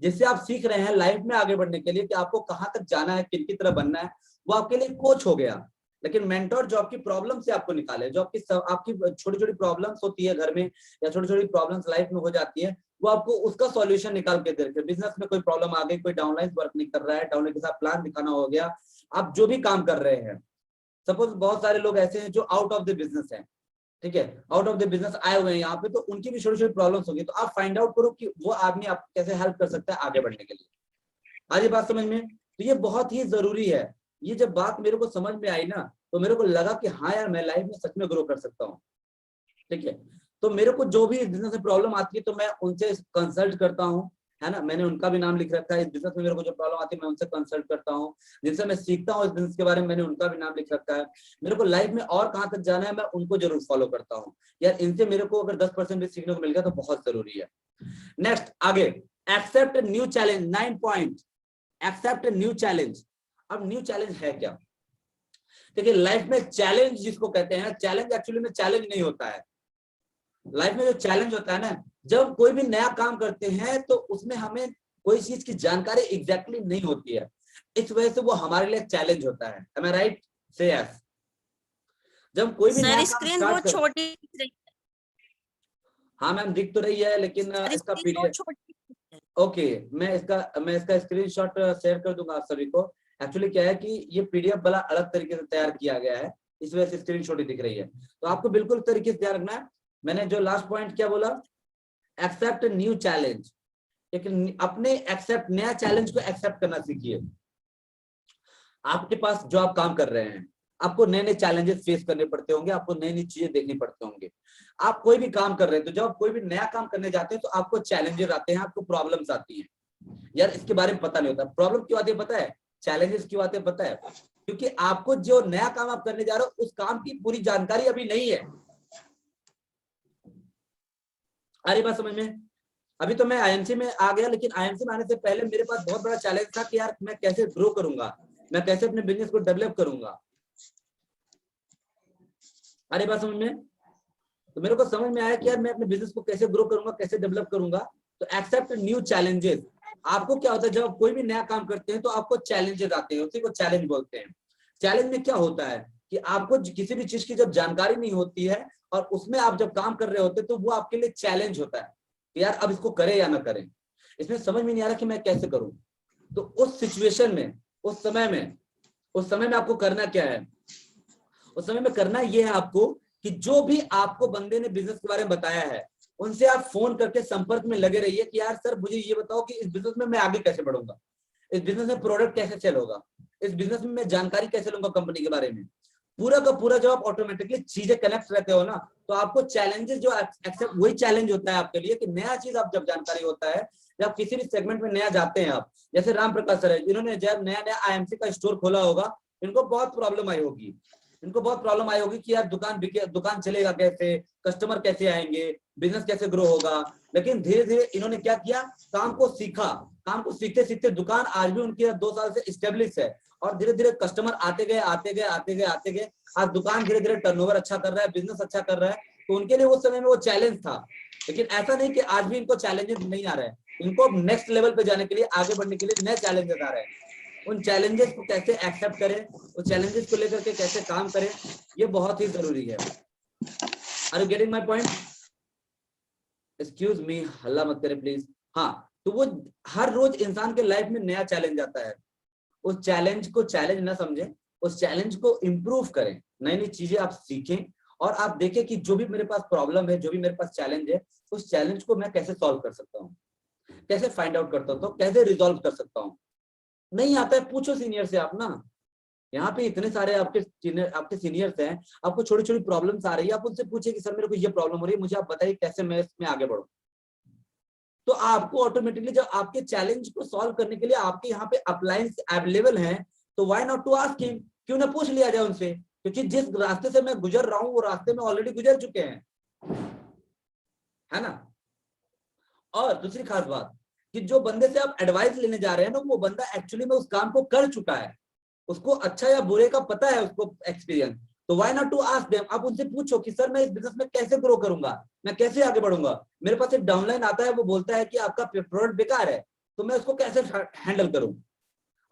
जिससे आप सीख रहे हैं लाइफ में आगे बढ़ने के लिए कि आपको कहाँ तक जाना है, किन की तरह बनना है, वो आपके लिए कोच हो गया। लेकिन मेंटोर जो आपकी प्रॉब्लम से आपको निकाले, जो आपकी छोटी छोटी प्रॉब्लम्स होती है घर में, या छोटी छोटी प्रॉब्लम्स लाइफ में हो जाती है, वो आपको उसका सॉल्यूशन निकाल के दे रखे। बिजनेस में कोई प्रॉब्लम आ गई, कोई डाउनलाइन वर्क नहीं कर रहा है, डाउनलाइन के साथ प्लान दिखाना हो गया, आप जो भी काम कर रहे हैं। सपोज बहुत सारे लोग ऐसे हैं जो आउट ऑफ द बिजनेस है, ठीक है, आउट ऑफ द बिजनेस आए हुए हैं यहाँ पे, तो उनकी भी छोटी छोटी प्रॉब्लम्स होगी। तो आप फाइंड आउट करो कि वो आदमी आपको कैसे हेल्प कर सकता है आगे बढ़ने के लिए। आज ये बात समझ में? तो ये बहुत ही जरूरी है। ये जब बात मेरे को समझ में आई ना, तो मेरे को लगा कि हाँ यार, मैं लाइफ में सच में ग्रो कर सकता हूँ, ठीक है। तो मेरे को जो भी बिजनेस में प्रॉब्लम आती है तो मैं उनसे कंसल्ट करता हूँ, है ना। मैंने उनका भी नाम लिख रखा है। इस बिजनेस में मेरे को जो प्रॉब्लम आती है मैं उनसे कंसल्ट करता हूँ, जिनसे मैं सीखता हूँ इस बिजनेस के बारे में, मैंने उनका भी नाम लिख रखा है। मेरे को लाइफ में और कहाँ तक जाना है, मैं उनको जरूर फॉलो करता हूँ। यार इनसे मेरे को अगर 10% भी सीखने को मिल गया तो बहुत जरूरी है। नेक्स्ट आगे, accept new challenge. 9 point, accept new challenge. अब न्यू चैलेंज है क्या? देखिए, लाइफ में चैलेंज जिसको कहते हैं, चैलेंज एक्चुअली में चैलेंज नहीं होता है। लाइफ में जो चैलेंज होता है ना, जब कोई भी नया काम करते हैं तो उसमें हमें कोई चीज की जानकारी एग्जैक्टली नहीं होती है, इस वजह से वो हमारे लिए चैलेंज होता है। Am I right? Say yes. जब कोई भी नया सर काम स्क्रीन स्टार्ट बहुत कर, छोटी दिख रही है। हाँ मैम दिख तो रही है, लेकिन सर इसका स्क्रीन बहुत पीडीएफ, छोटी है। ओके, मैं इसका स्क्रीनशॉट शेयर कर दूंगा आप सभी को। एक्चुअली क्या है कि ये पीडीएफ बड़ा अलग तरीके से तैयार किया गया है, इस वजह से स्क्रीनशॉट ही दिख रही है। तो आपको बिल्कुल तरीके से ध्यान रखना है। मैंने जो लास्ट पॉइंट क्या बोला, एक्सेप्ट न्यू चैलेंज। एक अपने एक्सेप्ट, नया चैलेंज को एक्सेप्ट करना सीखिए। आपके पास जो आप काम कर रहे हैं, आपको नए नए चैलेंजेस फेस करने पड़ते होंगे, आपको नई नई चीजें देखनी पड़ते होंगे। आप कोई भी काम कर रहे हैं तो जब आप कोई भी नया काम करने जाते हैं तो आपको चैलेंजेस आते हैं, आपको प्रॉब्लम्स आती हैं। यार इसके बारे में पता नहीं होता, प्रॉब्लम क्यों आती है पता है, चैलेंजेस क्यों आते हैं पता है, क्योंकि आपको जो नया काम आप करने जा रहे हो उस काम की पूरी जानकारी अभी नहीं है। अरे बात समझ में? अभी तो मैं आईएमसी में आ गया, लेकिन आईएमसी में आने से पहले मेरे पास बहुत बड़ा चैलेंज था कि यार मैं कैसे ग्रो करूंगा, मैं कैसे अपने बिजनेस को डेवलप करूंगा। अरे बात समझ में? तो मेरे को समझ में आया कि यार मैं अपने बिजनेस को कैसे ग्रो करूंगा, कैसे डेवलप करूंगा। तो एक्सेप्ट न्यू चैलेंजेस। आपको क्या होता है, जब आप कोई भी नया काम करते हैं तो आपको चैलेंजेस आते हैं, उसी को चैलेंज बोलते हैं। चैलेंज में क्या होता है कि आपको किसी भी चीज की जब जानकारी नहीं होती है और उसमें आप जब काम कर रहे होते हैं तो वो आपके लिए चैलेंज होता है कि यार अब इसको करें या ना करें, इसमें समझ में नहीं आ रहा कि मैं कैसे करूं। तो उस सिचुएशन में, उस समय में आपको करना क्या है, उस समय में करना ये है आपको कि जो भी आपको बंदे ने बिजनेस के बारे में बताया है उनसे आप फोन करके संपर्क में लगे रहिए कि यार सर मुझे ये बताओ कि इस बिजनेस में मैं आगे कैसे बढ़ूंगा, इस बिजनेस में प्रोडक्ट कैसे सेल होगा, इस बिजनेस में मैं जानकारी कैसे लूंगा कंपनी के बारे में। पूरा का पूरा जब आप ऑटोमेटिकली चीजें कनेक्ट रहते हो ना तो आपको चैलेंजेस जो एक्सेप्ट, वही चैलेंज होता है आपके लिए कि नया चीज आप जब जानकारी होता है, जब किसी भी सेगमेंट में नया जाते हैं आप, जैसे राम प्रकाश सर है जिन्होंने जब नया नया आईएमसी का स्टोर खोला होगा, इनको बहुत प्रॉब्लम आई होगी, कि यार दुकान चलेगा कैसे, कस्टमर कैसे आएंगे, बिजनेस कैसे ग्रो होगा। लेकिन धीरे धीरे इन्होंने क्या किया, काम को सीखते सीखते दुकान आज भी उनकी 2 साल से स्टेब्लिश है और धीरे धीरे कस्टमर आते गए। आज दुकान धीरे धीरे टर्नओवर अच्छा कर रहा है, बिजनेस अच्छा कर रहा है। तो उनके लिए उस समय में वो चैलेंज था, लेकिन ऐसा नहीं कि आज भी इनको चैलेंजेस नहीं आ रहे हैं। इनको नेक्स्ट लेवल पे जाने के लिए, आगे बढ़ने के लिए नए चैलेंजेस आ रहे हैं। उन चैलेंजेस को कैसे एक्सेप्ट करें, उस चैलेंजेस को लेकर के कैसे काम करें, ये बहुत ही जरूरी है। Are you getting my point? Excuse me, हल्ला मत करें प्लीज। हाँ, तो वो हर रोज इंसान के लाइफ में नया चैलेंज आता है, उस चैलेंज को चैलेंज ना समझें, उस चैलेंज को इंप्रूव करें, नई नई चीजें आप सीखें और आप देखें कि जो भी मेरे पास प्रॉब्लम है, जो भी मेरे पास चैलेंज है, उस चैलेंज को मैं कैसे सॉल्व कर सकता हूँ, कैसे फाइंड आउट कर सकता हूँ, कैसे रिजॉल्व कर सकता हूँ। नहीं आता है पूछो सीनियर से आप ना, यहाँ पे इतने सारे आपके सीनियर्स हैं, आपको छोटी छोटी प्रॉब्लम्स आ रही है, आप उनसे पूछिए कि सर मेरे को ये प्रॉब्लम हो रही है, मुझे आप बताइए कैसे मैं इसमें आगे बढ़ूं। तो आपको ऑटोमेटिकली जब आपके चैलेंज को सॉल्व करने के लिए आपके यहाँ पे अप्लायंस अवेलेबल हैं, तो why not to ask him, क्यों ना पूछ लिया जाए उनसे, क्योंकि जिस रास्ते से मैं गुजर रहा हूँ वो रास्ते में ऑलरेडी गुजर चुके हैं, है ना। और दूसरी खास बात कि जो बंदे से आप एडवाइस लेने जा रहे हैं ना, वो बंदा एक्चुअली में उस काम को कर चुका है, उसको अच्छा या बुरे का पता है, उसको एक्सपीरियंस। तो why not to ask them, आप उनसे पूछो कि सर मैं इस बिजनेस में कैसे ग्रो करूंगा, मैं कैसे आगे बढ़ूंगा। मेरे पास एक डाउनलाइन आता है, वो बोलता है कि आपका प्रोडक्ट बेकार है, तो मैं उसको कैसे हैंडल करूं।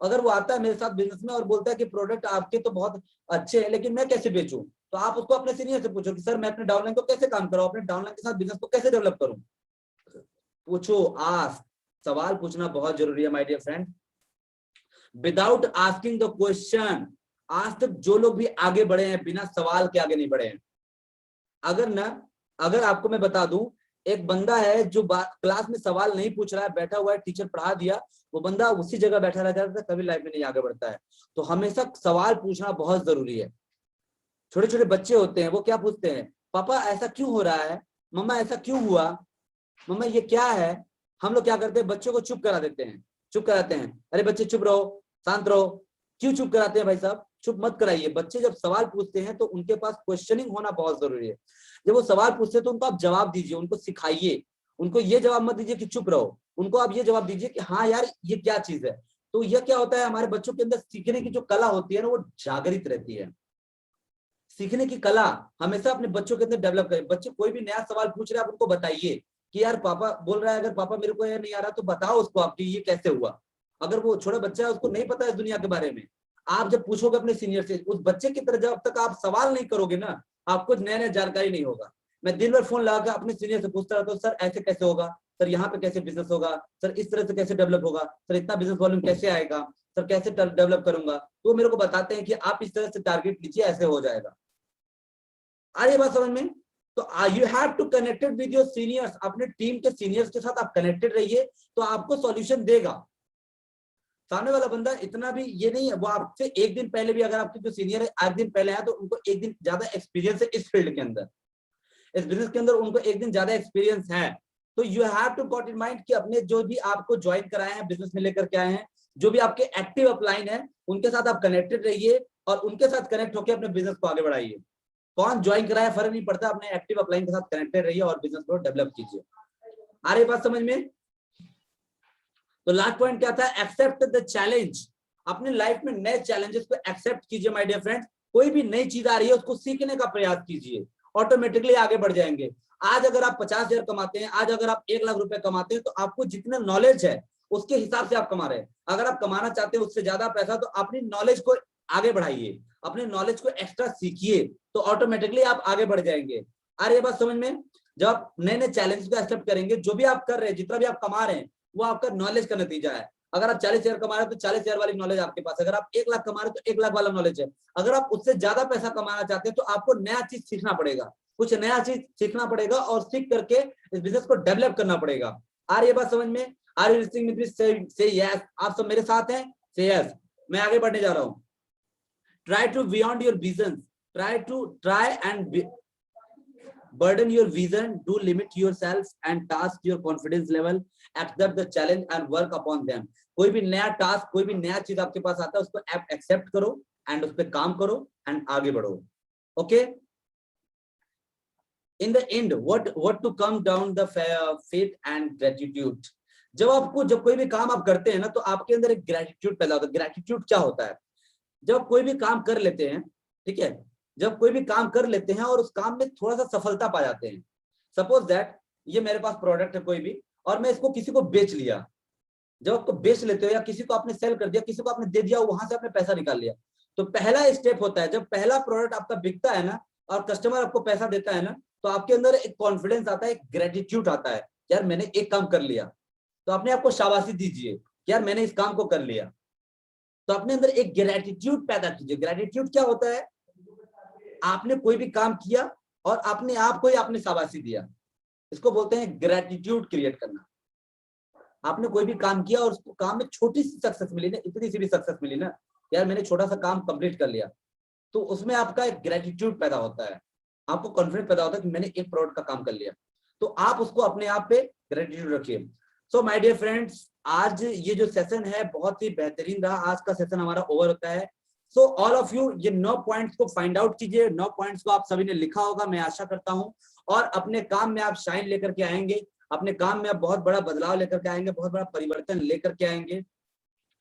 अगर वो आता है मेरे साथ बिजनेस में और बोलता है कि प्रोडक्ट आपके तो बहुत अच्छे हैं लेकिन मैं कैसे बेचूं, तो आप उसको अपने सीनियर से पूछो कि सर मैं अपने डाउनलाइन को कैसे काम कराऊं, अपने डाउनलाइन के साथ बिजनेस को कैसे डेवलप करूं। पूछो, आस्क, सवाल पूछना बहुत जरूरी है my dear friend. Without asking the question, आज तक जो लोग भी आगे बढ़े हैं बिना सवाल के आगे नहीं बढ़े हैं। अगर आपको मैं बता दूं, एक बंदा है जो क्लास में सवाल नहीं पूछ रहा है, बैठा हुआ है, टीचर पढ़ा दिया, वो बंदा उसी जगह बैठा रह जाता है, कभी लाइफ में नहीं आगे बढ़ता है। तो हमेशा सवाल पूछना बहुत जरूरी है। छोटे छोटे बच्चे होते हैं, वो क्या पूछते हैं, पापा ऐसा क्यों हो रहा है, मम्मा ऐसा क्यों हुआ, मम्मा ये क्या है। हम लोग क्या करते हैं, बच्चों को चुप करा देते हैं, चुप कराते हैं, अरे बच्चे चुप रहो, शांत रहो। क्यों चुप कराते हैं भाई साहब, चुप मत कराइए। बच्चे जब सवाल पूछते हैं तो उनके पास क्वेश्चनिंग होना बहुत जरूरी है। जब वो सवाल पूछते हैं तो उनको आप जवाब दीजिए, उनको सिखाइए, उनको ये जवाब मत दीजिए कि चुप रहो, उनको आप ये जवाब दीजिए कि हाँ यार ये क्या चीज है। तो यह क्या होता है, हमारे बच्चों के अंदर सीखने की जो कला होती है ना, वो जागृत रहती है। सीखने की कला हमेशा अपने बच्चों के अंदर डेवलप करें। बच्चे कोई भी नया सवाल पूछ रहे हैं, आप उनको बताइए कि यार पापा बोल रहा है, अगर पापा मेरे को ये नहीं आ रहा तो बताओ उसको आप कि ये कैसे हुआ। अगर वो छोटा बच्चा है, उसको नहीं पता है दुनिया के बारे में, आप जब पूछोगे अपने सीनियर से, उस बच्चे की तरह जब तक आप सवाल नहीं करोगे ना, आपको नया नया जानकारी नहीं होगा। मैं दिन भर फोन लगा अपने सीनियर से पूछता रहता हूँ, सर ऐसे कैसे होगा, सर यहाँ पे कैसे बिजनेस होगा, सर इस तरह से कैसे डेवलप होगा, सर इतना बिजनेस वॉल्यूम कैसे आएगा, सर कैसे डेवलप करूंगा। तो मेरे को बताते हैं कि आप इस तरह से टारगेट लीजिए, ऐसे हो जाएगा। आ रही बात समझ में? तो you have to connected with your seniors, अपने टीम के सीनियर्स के साथ आप कनेक्टेड रहिए, तो आपको सॉल्यूशन देगा। सामने वाला बंदा इतना भी ये नहीं है, वो आपसे एक दिन पहले भी, अगर आपके जो सीनियर है 8 दिन पहले है, तो उनको एक दिन ज्यादा एक्सपीरियंस है इस फील्ड के अंदर, इस बिजनेस के अंदर उनको एक दिन ज्यादा एक्सपीरियंस है। तो you have to got in mind कि अपने जो भी आपको ज्वाइन कराए हैं, बिजनेस में लेकर के आए हैं, जो भी आपके एक्टिव अपलाइन है, उनके साथ आप कनेक्टेड रहिए और उनके साथ कनेक्ट होकर अपने बिजनेस को आगे बढ़ाइए। कौन ज्वाइन कराया फर्क नहीं पड़ता, अपने एक्टिव अपलाइन के साथ कनेक्टेड रहिए और बिजनेस को डेवलप कीजिए। आ रही बात समझ में? तो लास्ट पॉइंट क्या था, एक्सेप्ट द चैलेंज। अपने लाइफ में नए चैलेंजेस को एक्सेप्ट कीजिए माय डियर फ्रेंड्स। कोई भी नई चीज आ रही है उसको सीखने का प्रयास कीजिए, ऑटोमेटिकली आगे बढ़ जाएंगे। आज अगर आप 50,000 कमाते हैं, आज अगर आप 1 लाख रुपए कमाते हैं, तो आपको जितना नॉलेज है उसके हिसाब से आप कमा रहे हैं। अगर आप कमाना चाहते हैं उससे ज्यादा पैसा, तो अपनी नॉलेज को आगे बढ़ाइए, अपने नॉलेज को एक्स्ट्रा सीखिए, तो ऑटोमेटिकली आप आगे बढ़ जाएंगे। आ रही है बात समझ में? जब आप नए नए चैलेंज को एक्सेप्ट करेंगे, जो भी आप कर रहे हैं, जितना भी आप कमा रहे हैं, वो आपका नॉलेज का नतीजा है। अगर आप 40,000 कमा रहे हैं तो 40,000 वाली नॉलेज आपके पास, अगर आप 1 लाख कमा रहे हैं तो 1 लाख वाला नॉलेज है। अगर आप उससे ज्यादा पैसा कमाना चाहते हैं तो आपको नया चीज सीखना पड़ेगा, कुछ नया चीज सीखना पड़ेगा, और सीख करके इस बिजनेस को डेवलप करना पड़ेगा। आ रही है बात समझ में? Are you listening me? Please say yes. आप सब मेरे साथ हैं? से यस। मैं आगे बढ़ने जा रहा हूं। Try to beyond your vision, try and burden your vision, do limit yourself and task your confidence level, accept the challenge and work upon them। कोई भी नया टास्क, कोई भी नया चीज आपके पास आता है, उसको एक्सेप्ट करो एंड उस पर काम करो एंड आगे बढ़ो। Okay, in the end what to come down the faith and gratitude। जब कोई भी काम आप करते हैं ना, तो आपके अंदर एक ग्रेटिट्यूड पैदा होता है। ग्रेटिट्यूड क्या होता है? जब कोई भी काम कर लेते हैं, ठीक है, जब कोई भी काम कर लेते हैं और उस काम में थोड़ा सा सफलता पा जाते हैं, सपोज दैट ये मेरे पास प्रोडक्ट है कोई भी, और मैं इसको किसी को बेच लिया। जब आपको बेच लेते हो या किसी को आपने सेल कर दिया, किसी को आपने दे दिया, वहां से आपने पैसा निकाल लिया, तो पहला स्टेप होता है, जब पहला प्रोडक्ट आपका बिकता है ना और कस्टमर आपको पैसा देता है ना, तो आपके अंदर एक कॉन्फिडेंस आता है, एक ग्रेटिट्यूड आता है, यार मैंने एक काम कर लिया। तो अपने आपको शाबाशी दीजिए, यार मैंने इस काम को कर लिया। तो अपने अंदर एक ग्रेटिट्यूड पैदा कीजिए। ग्रेटिट्यूड क्या होता है? आपने कोई भी काम किया और अपने आप को ही आपने शाबाशी दिया, इसको बोलते हैं ग्रेटिट्यूड क्रिएट करना। आपने कोई भी काम किया और उसको काम में छोटी सी सक्सेस मिली ना, इतनी सी भी सक्सेस मिली ना, यार मैंने छोटा सा काम कंप्लीट कर लिया, तो उसमें आपका एक ग्रेटिट्यूड पैदा होता है, आपको कॉन्फिडेंस पैदा होता है कि मैंने एक प्रोडक्ट का काम कर लिया। तो आप उसको अपने आप पे ग्रेटिट्यूड रखिए। सो माय डियर फ्रेंड्स, आज ये जो सेशन है बहुत ही बेहतरीन रहा। आज का सेशन हमारा ओवर होता है। सो ऑल ऑफ यू ये 9 पॉइंट्स को फाइंड आउट कीजिए। 9 पॉइंट्स को आप सभी ने लिखा होगा, मैं आशा करता हूं, और अपने काम में आप शाइन लेकर के आएंगे, अपने काम में आप बहुत बड़ा बदलाव लेकर के आएंगे, बहुत बड़ा परिवर्तन लेकर के आएंगे,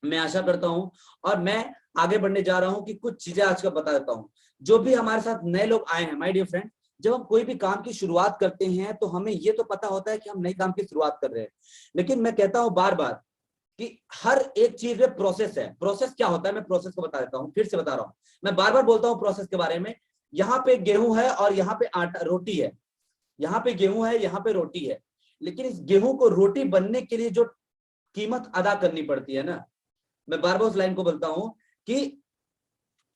मैं आशा करता हूं। और मैं आगे बढ़ने जा रहा हूं कि कुछ चीजें आज का बता देता हूं। जो भी हमारे साथ नए लोग आए हैं, माय डियर फ्रेंड, जब हम कोई भी काम की शुरुआत करते हैं तो हमें ये तो पता होता है कि हम नए काम की शुरुआत कर रहे हैं, लेकिन मैं कहता हूं बार बार कि हर एक चीज में प्रोसेस है। प्रोसेस क्या होता है, मैं प्रोसेस को बता देता हूं, फिर से बता रहा हूं, मैं बार बार बोलता हूं प्रोसेस के बारे में। यहाँ पे गेहूं है और यहाँ पे आटा रोटी है, यहाँ पे गेहूं है, यहाँ पे रोटी है, लेकिन इस गेहूं को रोटी बनने के लिए जो कीमत अदा करनी पड़ती है ना, मैं बार बार उस लाइन को बोलता हूं कि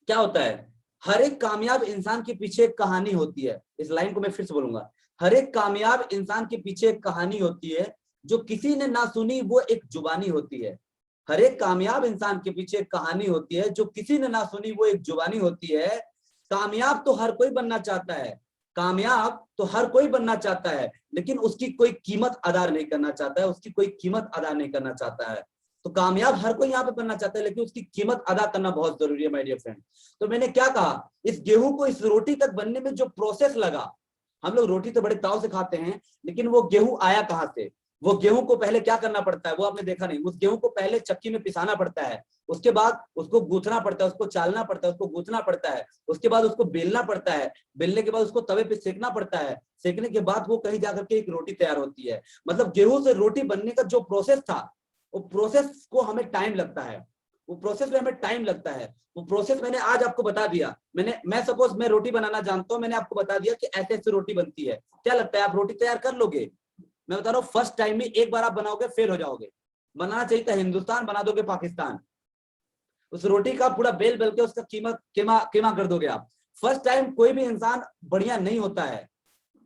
क्या होता है, हर एक कामयाब इंसान के पीछे एक कहानी होती है। इस लाइन को मैं फिर से बोलूंगा, हर एक कामयाब इंसान के पीछे एक कहानी होती है, जो किसी ने ना सुनी वो एक जुबानी होती है। हर एक कामयाब इंसान के पीछे एक कहानी होती है, जो किसी ने ना सुनी वो एक जुबानी होती है। कामयाब तो हर कोई बनना चाहता है, कामयाब तो हर कोई बनना चाहता है, लेकिन उसकी कोई कीमत अदा नहीं करना चाहता है, उसकी कोई कीमत अदा नहीं करना चाहता है। तो कामयाब हर कोई यहाँ पे बनना चाहता है, लेकिन उसकी कीमत अदा करना बहुत जरूरी है माय डियर फ्रेंड। तो मैंने क्या कहा, इस गेहूं को इस रोटी तक बनने में जो प्रोसेस लगा, हम लोग रोटी तो बड़े ताव से खाते हैं, लेकिन वो गेहूं आया कहाँ से? वो गेहूं को पहले क्या करना पड़ता है वो आपने देखा नहीं। उस गेहूं को पहले चक्की में पिसाना पड़ता है, उसके बाद उसको गूंथना पड़ता है, उसको चालना पड़ता है, उसको गूंथना पड़ता है, उसके बाद उसको बेलना पड़ता है, बेलने के बाद उसको तवे पे सेकना पड़ता है, सेकने के बाद वो कहीं जाकर के एक रोटी तैयार होती है। मतलब गेहूं से रोटी बनने का जो प्रोसेस था, वो प्रोसेस को हमें टाइम लगता है, वो प्रोसेस में हमें टाइम लगता है। वो प्रोसेस मैंने आज आपको बता दिया। मैं सपोज मैं रोटी बनाना जानता हूँ, मैंने आपको बता दिया कि ऐसे ऐसे रोटी बनती है। क्या लगता है आप रोटी तैयार कर लोगे? मैं बता रहा हूँ फर्स्ट टाइम में एक बार आप बनाओगे फेल हो जाओगे। बनाना चाहिए था हिंदुस्तान, बना दोगे पाकिस्तान। उस रोटी का पूरा बेल बेल के उसका कीमा कर दोगे आप। फर्स्ट टाइम कोई भी इंसान बढ़िया नहीं होता है,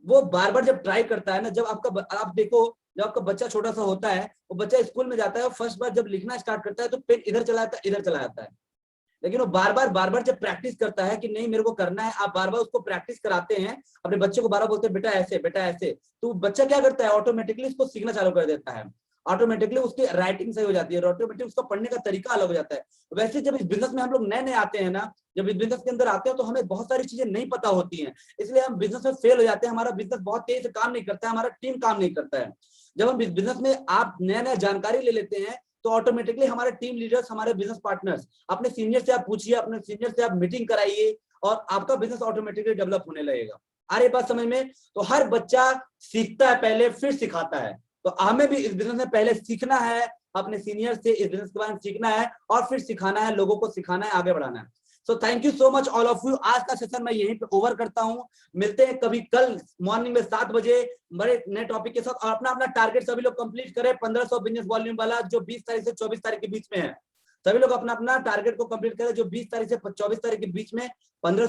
वो बार बार जब ट्राई करता है ना, जब आप देखो जब आपका बच्चा छोटा सा होता है, वो बच्चा स्कूल में जाता है, फर्स्ट बार जब लिखना स्टार्ट करता है तो पेन इधर चला जाता है, इधर चला जाता है, लेकिन वो बार बार जब प्रैक्टिस करता है कि नहीं मेरे को करना है, आप बार बार उसको प्रैक्टिस कराते हैं, अपने बच्चे को बार बार बोलते हैं बेटा ऐसे, तो बच्चा क्या करता है, ऑटोमेटिकली इसको सीखना चालू कर देता है, ऑटोमेटिकली उसकी राइटिंग सही हो जाती है, ऑटोमेटिकली उसका पढ़ने का तरीका अलग हो जाता है। वैसे जब इस बिजनेस में हम लोग नए नए आते हैं ना, जब इस बिजनेस के अंदर आते हैं तो हमें बहुत सारी चीजें नहीं पता होती हैं, इसलिए हम बिजनेस में फेल हो जाते हैं। हमारा बिजनेस बहुत तेजी से काम नहीं करता है, हमारा टीम काम नहीं करता है। जब हम इस बिजनेस में आप नया नया जानकारी ले लेते हैं तो ऑटोमेटिकली हमारे टीम लीडर्स, हमारे बिजनेस पार्टनर्स, अपने सीनियर से आप पूछिए, अपने सीनियर से आप मीटिंग कराइए और आपका बिजनेस ऑटोमेटिकली डेवलप होने लगेगा। आ रही बात समझ में? तो हर बच्चा सीखता है पहले, फिर सिखाता है। तो हमें भी इस बिजनेस में पहले सीखना है, अपने सीनियर से इस बिजनेस के बारे में सीखना है और फिर सिखाना है, लोगों को सिखाना है, आगे बढ़ाना है। So thank you so much all of you. आज का सेशन मैं यहीं पे ओवर करता हूं। मिलते हैं कभी कल मॉर्निंग में 7 बजे बड़े नए टॉपिक के साथ। और अपना अपना टारगेट सभी लोग कंप्लीट करें 1500 बिजनेस वॉल्यूम वाला, जो 20 तारीख से 24 तारीख के बीच में है। सभी लोग अपना अपना टारगेट को कंप्लीट करें, जो 20 तारीख से 24 तारीख के बीच में 1500